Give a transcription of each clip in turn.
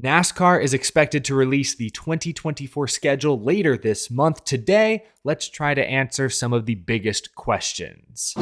NASCAR is expected to release the 2024 schedule later this month. Today, let's try to answer some of the biggest questions.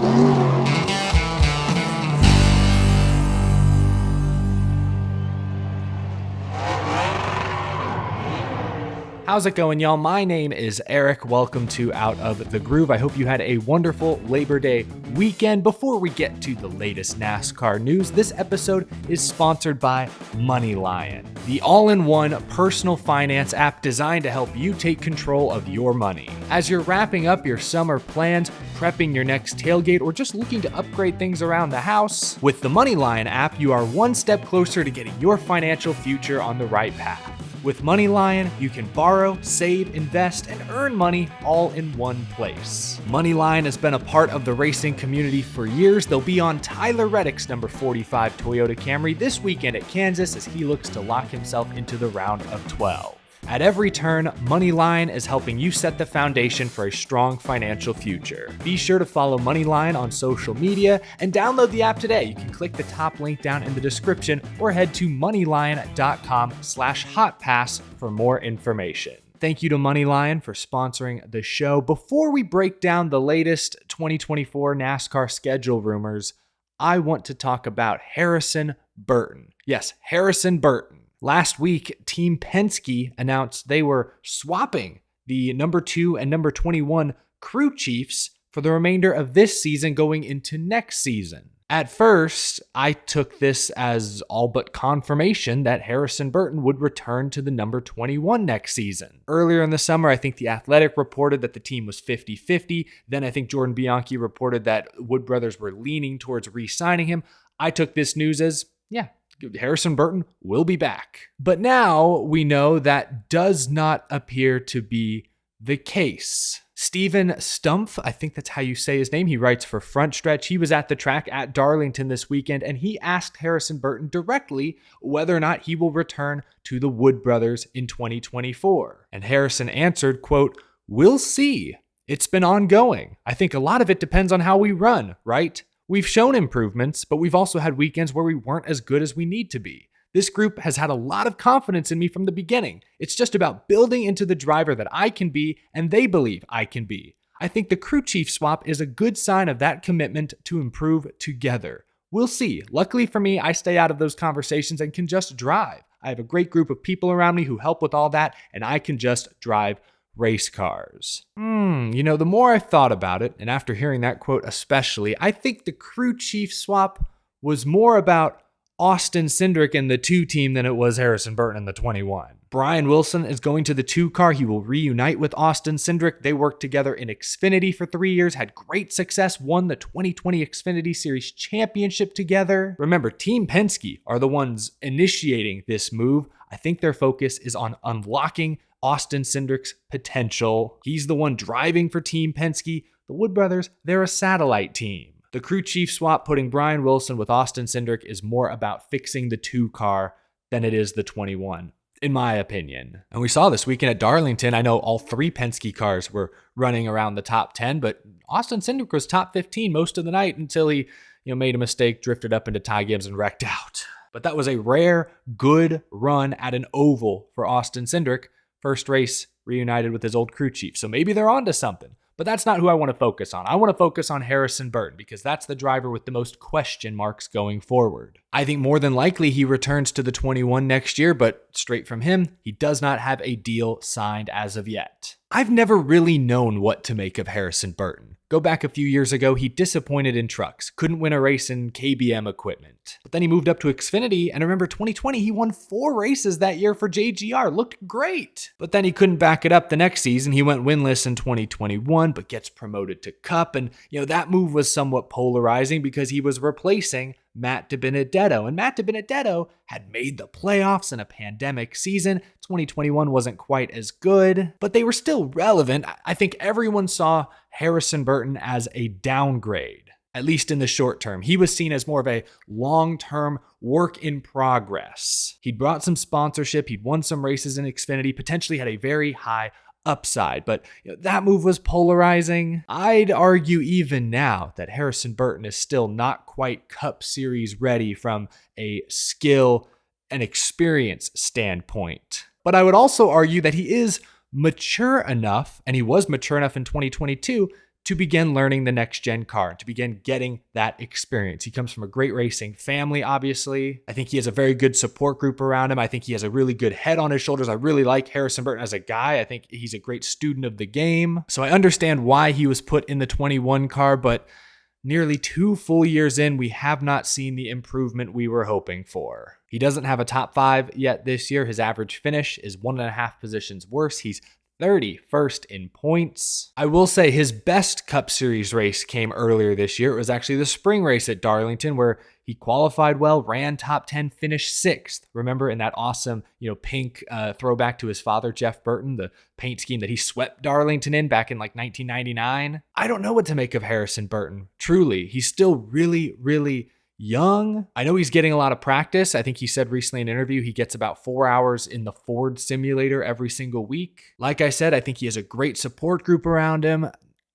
How's it going, y'all? My name is Eric. Welcome to Out of the Groove. I hope you had a wonderful Labor Day weekend. Before we get to the latest NASCAR news, this episode is sponsored by MoneyLion, the all-in-one personal finance app designed to help you take control of your money. As you're wrapping up your summer plans, prepping your next tailgate, or just looking to upgrade things around the house, with the MoneyLion app, you are one step closer to getting your financial future on the right path. With MoneyLion, you can borrow, save, invest, and earn money all in one place. MoneyLion has been a part of the racing community for years. They'll be on Tyler Reddick's number 45 Toyota Camry this weekend at Kansas as he looks to lock himself into the round of 12. At every turn, MoneyLion is helping you set the foundation for a strong financial future. Be sure to follow MoneyLion on social media and download the app today. You can click the top link down in the description or head to moneylion.com/hotpass for more information. Thank you to MoneyLion for sponsoring the show. Before we break down the latest 2024 NASCAR schedule rumors, I want to talk about Harrison Burton. Yes, Harrison Burton. Last week, Team Penske announced they were swapping the number 2 and number 21 crew chiefs for the remainder of this season going into next season. At first, I took this as all but confirmation that Harrison Burton would return to the number 21 next season. Earlier in the summer, I think The Athletic reported that the team was 50-50. Then I think Jordan Bianchi reported that Wood Brothers were leaning towards re-signing him. I took this news as, Harrison Burton will be back. But now we know that does not appear to be the case. Steven Stumpf, I think that's how you say his name, he writes for Front Stretch. He was at the track at Darlington this weekend, and he asked Harrison Burton directly whether or not he will return to the Wood Brothers in 2024. And Harrison answered, quote, "We'll see. It's been ongoing. I think a lot of it depends on how we run, right? We've shown improvements, but we've also had weekends where we weren't as good as we need to be. This group has had a lot of confidence in me from the beginning. It's just about building into the driver that I can be and they believe I can be. I think the crew chief swap is a good sign of that commitment to improve together. We'll see. Luckily for me, I stay out of those conversations and can just drive. I have a great group of people around me who help with all that, and I can just drive race cars." The more I thought about it, and after hearing that quote especially, I think the crew chief swap was more about Austin Cindric and the 2 team than it was Harrison Burton and the 21. Brian Wilson is going to the 2 car. He will reunite with Austin Cindric. They worked together in Xfinity for 3 years, had great success, won the 2020 Xfinity Series championship together. Remember, Team Penske are the ones initiating this move. I think their focus is on unlocking Austin Cindric's potential. He's the one driving for Team Penske. The Wood Brothers, they're a satellite team. The crew chief swap putting Brian Wilson with Austin Cindric is more about fixing the 2 car than it is the 21, in my opinion. And we saw this weekend at Darlington. I know all 3 Penske cars were running around the top 10, but Austin Cindric was top 15 most of the night until he made a mistake, drifted up into Ty Gibbs and wrecked out. But that was a rare, good run at an oval for Austin Cindric. First race reunited with his old crew chief. So maybe they're onto something. But that's not who I want to focus on. I want to focus on Harrison Burton because that's the driver with the most question marks going forward. I think more than likely he returns to the 21 next year, but straight from him, he does not have a deal signed as of yet. I've never really known what to make of Harrison Burton. Go back a few years ago, he disappointed in trucks, couldn't win a race in KBM equipment. But then he moved up to Xfinity, and remember 2020, he won 4 races that year for JGR, looked great. But then he couldn't back it up the next season. He went winless in 2021, but gets promoted to Cup, and that move was somewhat polarizing because he was replacing Matt DiBenedetto, and Matt DiBenedetto had made the playoffs in a pandemic season. 2021 wasn't quite as good, but they were still relevant. I think everyone saw Harrison Burton as a downgrade, at least in the short term. He was seen as more of a long-term work in progress. He'd brought some sponsorship, he'd won some races in Xfinity, potentially had a very high upside, but that move was polarizing. I'd argue even now that Harrison Burton is still not quite Cup Series ready from a skill an experience standpoint. But I would also argue that he is mature enough, and he was mature enough in 2022 to begin learning the next gen car, to begin getting that experience. He comes from a great racing family, obviously. I think he has a very good support group around him. I think he has a really good head on his shoulders. I really like Harrison Burton as a guy. I think he's a great student of the game. So I understand why he was put in the 21 car, but nearly 2 full years in, we have not seen the improvement we were hoping for. He doesn't have a top 5 yet this year. His average finish is 1.5 positions worse. He's 31st in points. I will say his best Cup Series race came earlier this year. It was actually the spring race at Darlington where he qualified well, ran top 10, finished 6th. Remember in that awesome, pink throwback to his father, Jeff Burton, the paint scheme that he swept Darlington in back in like 1999. I don't know what to make of Harrison Burton. Truly, he's still really, really young. I know he's getting a lot of practice. I think he said recently in an interview he gets about 4 hours in the Ford simulator every single week. Like I said, I think he has a great support group around him.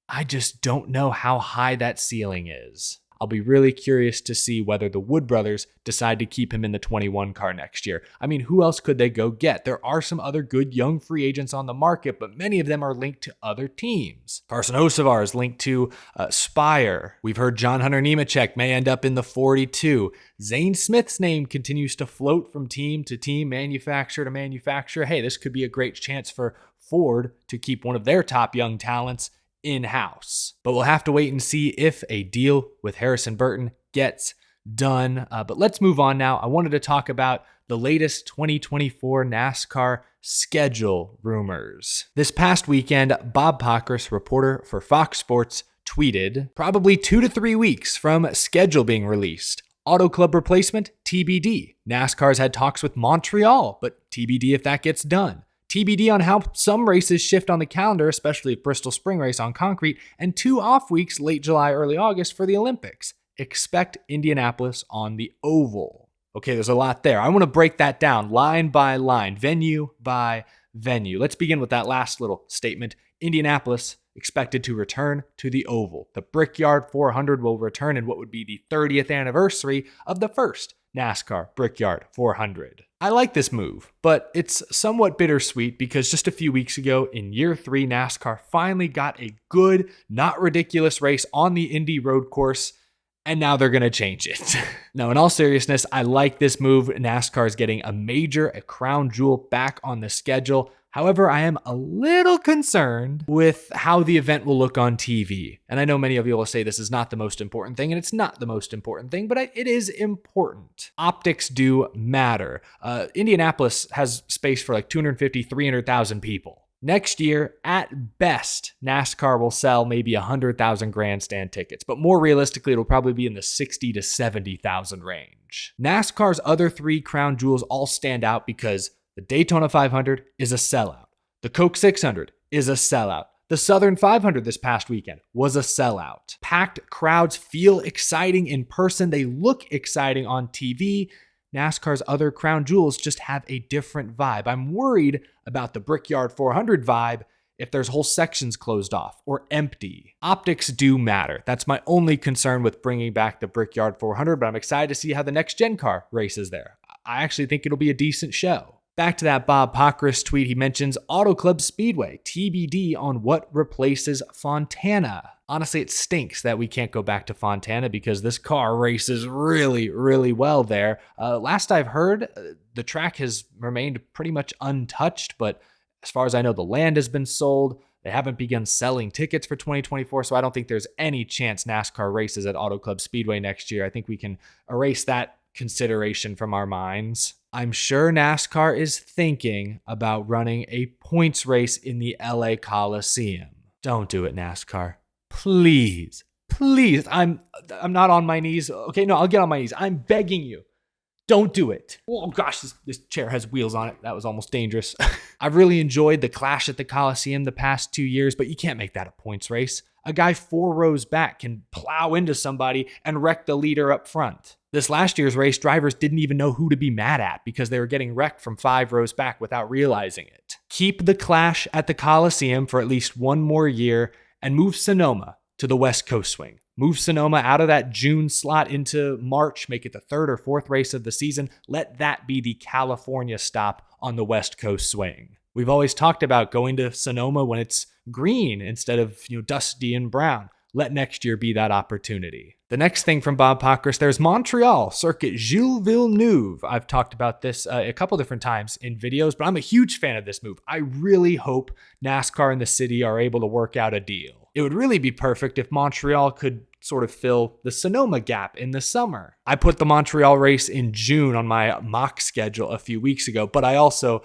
I just don't know how high that ceiling is. I'll be really curious to see whether the Wood brothers decide to keep him in the 21 car next year. I mean, who else could they go get? There are some other good young free agents on the market, but many of them are linked to other teams. Carson Hocevar is linked to Spire. We've heard John Hunter Nemechek may end up in the 42. Zane Smith's name continues to float from team to team, manufacturer to manufacturer. Hey, this could be a great chance for Ford to keep one of their top young talents in-house. But we'll have to wait and see if a deal with Harrison Burton gets done. But let's move on now. I wanted to talk about the latest 2024 NASCAR schedule rumors. This past weekend, Bob Pockrass, reporter for Fox Sports, tweeted, probably 2 to 3 weeks from schedule being released. Auto Club replacement, TBD. NASCAR's had talks with Montreal, but TBD if that gets done. TBD on how some races shift on the calendar, especially Bristol Spring Race on concrete, and 2 off weeks, late July, early August for the Olympics. Expect Indianapolis on the oval. Okay, there's a lot there. I want to break that down line by line, venue by venue. Let's begin with that last little statement. Indianapolis expected to return to the oval. The Brickyard 400 will return in what would be the 30th anniversary of the first NASCAR Brickyard 400. I like this move, but it's somewhat bittersweet because just a few weeks ago in year 3, NASCAR finally got a good, not ridiculous race on the Indy road course, and now they're going to change it. Now, in all seriousness, I like this move. NASCAR is getting a crown jewel back on the schedule. However, I am a little concerned with how the event will look on TV. And I know many of you will say this is not the most important thing, and it's not the most important thing, but it is important. Optics do matter. Indianapolis has space for like 250, 300,000 people. Next year, at best, NASCAR will sell maybe 100,000 grandstand tickets, but more realistically, it'll probably be in the 60 to 70,000 range. NASCAR's other 3 crown jewels all stand out because the Daytona 500 is a sellout. The Coke 600 is a sellout. The Southern 500 this past weekend was a sellout. Packed crowds feel exciting in person. They look exciting on TV. NASCAR's other crown jewels just have a different vibe. I'm worried about the Brickyard 400 vibe if there's whole sections closed off or empty. Optics do matter. That's my only concern with bringing back the Brickyard 400, but I'm excited to see how the next gen car races there. I actually think it'll be a decent show. Back to that Bob Pockrass tweet, he mentions Auto Club Speedway, TBD on what replaces Fontana. Honestly, it stinks that we can't go back to Fontana because this car races really, really well there. Last I've heard, the track has remained pretty much untouched, but as far as I know, the land has been sold. They haven't begun selling tickets for 2024, so I don't think there's any chance NASCAR races at Auto Club Speedway next year. I think we can erase that consideration from our minds. I'm sure NASCAR is thinking about running a points race in the LA Coliseum. Don't do it, NASCAR. Please, please. I'm not on my knees. Okay, no, I'll get on my knees. I'm begging you. Don't do it. Oh gosh, this chair has wheels on it. That was almost dangerous. I've really enjoyed the clash at the Coliseum the past 2 years, but you can't make that a points race. A guy 4 rows back can plow into somebody and wreck the leader up front. This last year's race, drivers didn't even know who to be mad at because they were getting wrecked from 5 rows back without realizing it. Keep the clash at the Coliseum for at least 1 more year and move Sonoma to the West Coast swing. Move Sonoma out of that June slot into March, make it the third or fourth race of the season. Let that be the California stop on the West Coast swing. We've always talked about going to Sonoma when it's green instead of dusty and brown. Let next year be that opportunity. The next thing from Bob Pockrass, there's Montreal, Circuit Gilles Villeneuve. I've talked about this a couple different times in videos, but I'm a huge fan of this move. I really hope NASCAR and the city are able to work out a deal. It would really be perfect if Montreal could sort of fill the Sonoma gap in the summer. I put the Montreal race in June on my mock schedule a few weeks ago, but I also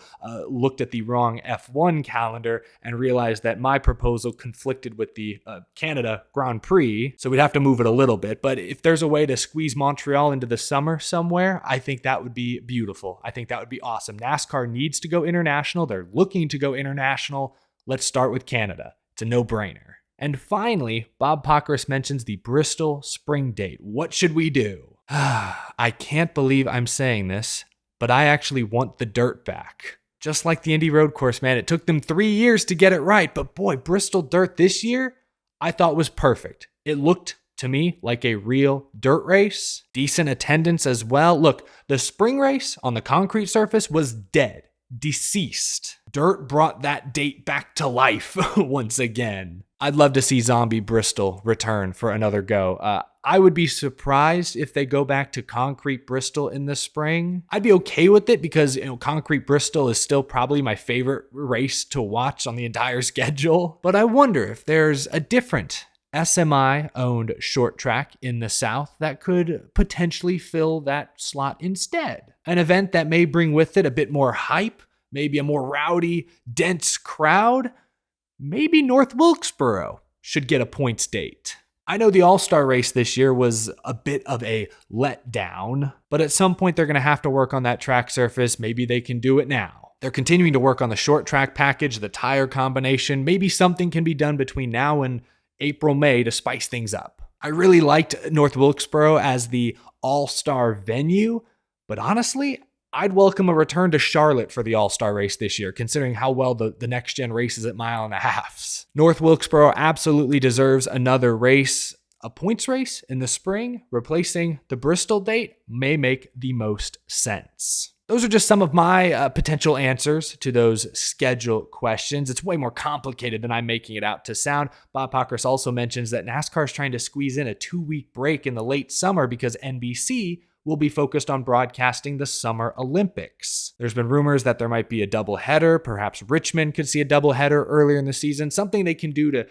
looked at the wrong F1 calendar and realized that my proposal conflicted with the Canada Grand Prix, so we'd have to move it a little bit. But if there's a way to squeeze Montreal into the summer somewhere, I think that would be beautiful. I think that would be awesome. NASCAR needs to go international. They're looking to go international. Let's start with Canada. It's a no-brainer. And finally, Bob Pockrass mentions the Bristol spring date. What should we do? I can't believe I'm saying this, but I actually want the dirt back. Just like the Indy Road Course, man, it took them 3 years to get it right. But boy, Bristol dirt this year, I thought was perfect. It looked to me like a real dirt race. Decent attendance as well. Look, the spring race on the concrete surface was dead. Deceased. Dirt brought that date back to life once again. I'd love to see Zombie Bristol return for another go. I would be surprised if they go back to Concrete Bristol in the spring. I'd be okay with it because Concrete Bristol is still probably my favorite race to watch on the entire schedule. But I wonder if there's a different SMI-owned short track in the South that could potentially fill that slot instead. An event that may bring with it a bit more hype, maybe a more rowdy, dense crowd. Maybe North Wilkesboro should get a points date. I know the All-Star race this year was a bit of a letdown, but at some point they're going to have to work on that track surface. Maybe they can do it now. They're continuing to work on the short track package, the tire combination. Maybe something can be done between now and April, May to spice things up. I really liked North Wilkesboro as the all-star venue, but honestly, I'd welcome a return to Charlotte for the all-star race this year, considering how well the next-gen races at mile and a halves. North Wilkesboro absolutely deserves another race. A points race in the spring, replacing the Bristol date, may make the most sense. Those are just some of my potential answers to those schedule questions. It's way more complicated than I'm making it out to sound. Bob Pockrass also mentions that NASCAR is trying to squeeze in a 2-week break in the late summer because NBC will be focused on broadcasting the Summer Olympics. There's been rumors that there might be a doubleheader. Perhaps Richmond could see a doubleheader earlier in the season. Something they can do to,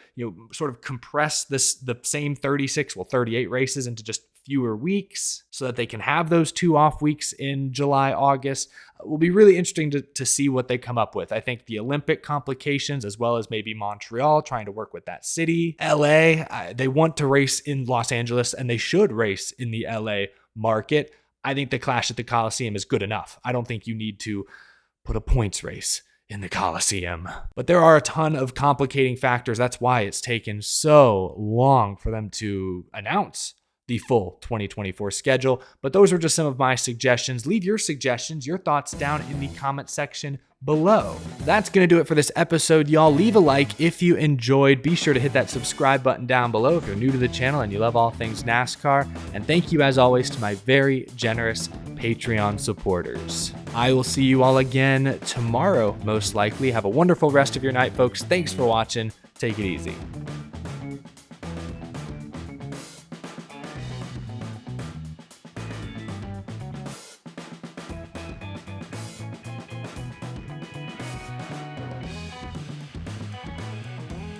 sort of compress the same 38 races into just fewer weeks so that they can have those 2 off weeks in July, August. Will be really interesting to see what they come up with. I think the Olympic complications, as well as maybe Montreal trying to work with that city. LA, they want to race in Los Angeles and they should race in the LA market. I think the Clash at the Coliseum is good enough. I don't think you need to put a points race in the Coliseum. But there are a ton of complicating factors. That's why it's taken so long for them to announce the full 2024 schedule. But those are just some of my suggestions. Leave your suggestions, your thoughts down in the comment section below. That's going to do it for this episode, y'all. Leave a like if you enjoyed. Be sure to hit that subscribe button down below if you're new to the channel and you love all things NASCAR. And thank you, as always, to my very generous Patreon supporters. I will see you all again tomorrow, most likely. Have a wonderful rest of your night, folks. Thanks for watching. Take it easy.